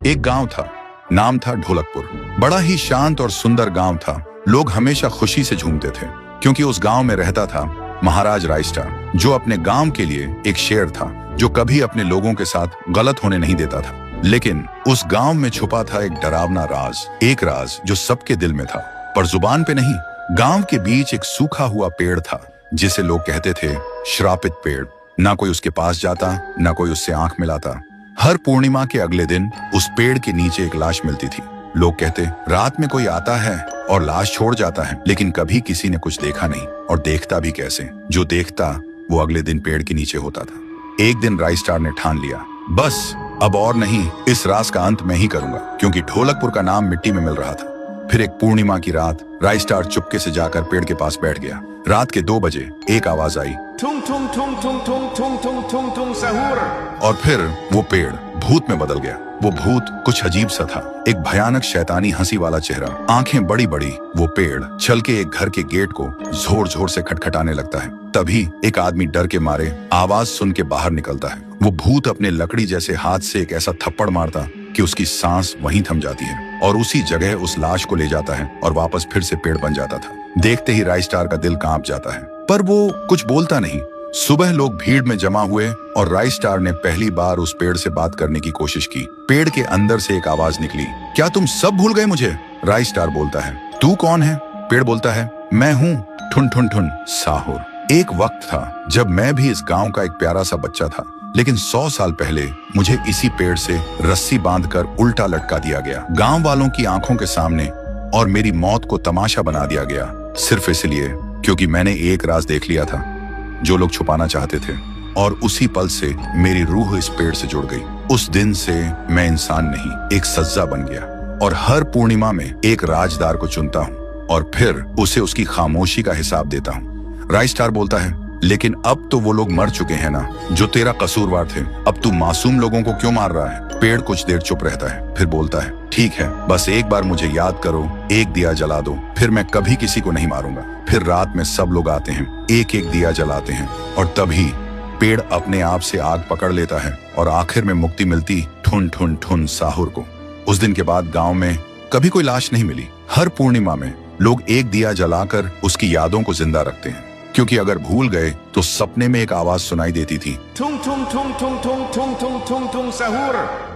एक गांव था, नाम था ढोलकपुर। बड़ा ही शांत और सुंदर गांव था। लोग हमेशा खुशी से झूमते थे क्योंकि उस गांव में रहता था महाराज रायस्टार, जो अपने गांव के लिए एक शेर था जो कभी अपने लोगों के साथ गलत होने नहीं देता था। लेकिन उस गांव में छुपा था एक डरावना राज, एक राज जो सबके दिल में था पर जुबान पे नहीं। गांव के बीच एक सूखा हुआ पेड़ था जिसे लोग कहते थे श्रापित पेड़। ना कोई उसके पास जाता, ना कोई उससे आंख मिलाता। हर पूर्णिमा के अगले दिन उस पेड़ के नीचे एक लाश मिलती थी। लोग कहते रात में कोई आता है और लाश छोड़ जाता है, लेकिन कभी किसी ने कुछ देखा नहीं और देखता भी कैसे। जो देखता वो अगले दिन पेड़ के नीचे होता था। एक दिन रायस्टार ने ठान लिया, बस अब और नहीं, इस राज का अंत मैं ही करूंगा, क्योंकि ढोलकपुर का नाम मिट्टी में मिल रहा था। फिर एक पूर्णिमा की रात रायस्टार चुपके से जाकर पेड़ के पास बैठ गया। रात के 2 बजे एक आवाज आई, थुंग थुंग थुंग थुंग थुंग थुंग थुंग थुंग थुंग सहूर। और फिर वो पेड़ भूत में बदल गया। वो भूत कुछ अजीब सा था, एक भयानक शैतानी हंसी वाला चेहरा, आंखें बड़ी बड़ी। वो पेड़ चल के एक घर के गेट को जोर जोर से खटखटाने लगता है। तभी एक आदमी डर के मारे आवाज सुन के बाहर निकलता है। वो भूत अपने लकड़ी जैसे हाथ से एक ऐसा थप्पड़ मारता कि उसकी सांस वहीं थम जाती है और उसी जगह उस लाश को ले जाता है और वापस फिर से पेड़ बन जाता था। देखते ही रायस्टार का दिल कांप जाता है, पर वो कुछ बोलता नहीं। सुबह लोग भीड़ में जमा हुए और रायस्टार ने पहली बार उस पेड़ से बात करने की कोशिश की। पेड़ के अंदर से एक आवाज निकली, क्या तुम सब भूल गए मुझे? रायस्टार बोलता है, तू कौन है? पेड़ बोलता है, मैं हूँ ठुन ठुन ठुन साहुर। एक वक्त था जब मैं भी इस गांव का एक प्यारा सा बच्चा था, लेकिन 100 साल पहले मुझे इसी पेड़ से रस्सी बांधकर उल्टा लटका दिया गया, गांव वालों की आंखों के सामने, और मेरी मौत को तमाशा बना दिया गया, सिर्फ इसलिए क्योंकि मैंने एक राज देख लिया था जो लोग छुपाना चाहते थे। और उसी पल से मेरी रूह इस पेड़ से जुड़ गई। उस दिन से मैं इंसान नहीं, एक सज्जा बन गया, और हर पूर्णिमा में एक राजदार को चुनता हूँ और फिर उसे उसकी खामोशी का हिसाब देता हूँ। रायस्टार बोलता है, लेकिन अब तो वो लोग मर चुके हैं ना जो तेरा कसूरवार थे। अब तू मासूम लोगों को क्यों मार रहा है? पेड़ कुछ देर चुप रहता है, फिर बोलता है, ठीक है, बस एक बार मुझे याद करो, एक दिया जला दो, फिर मैं कभी किसी को नहीं मारूंगा। फिर रात में सब लोग आते हैं, एक एक दिया जलाते हैं, और तभी पेड़ अपने आप से आग पकड़ लेता है और आखिर में मुक्ति मिलती ठुन ठुन ठुन साहुर को। उस दिन के बाद गांव में कभी कोई लाश नहीं मिली। हर पूर्णिमा में लोग एक दिया जलाकर उसकी यादों को जिंदा रखते हैं, क्योंकि अगर भूल गए तो सपने में एक आवाज सुनाई देती थी, थुंग थुंग थुंग थुंग थुंग थुंग थुंग थुंग थुंग सहूर।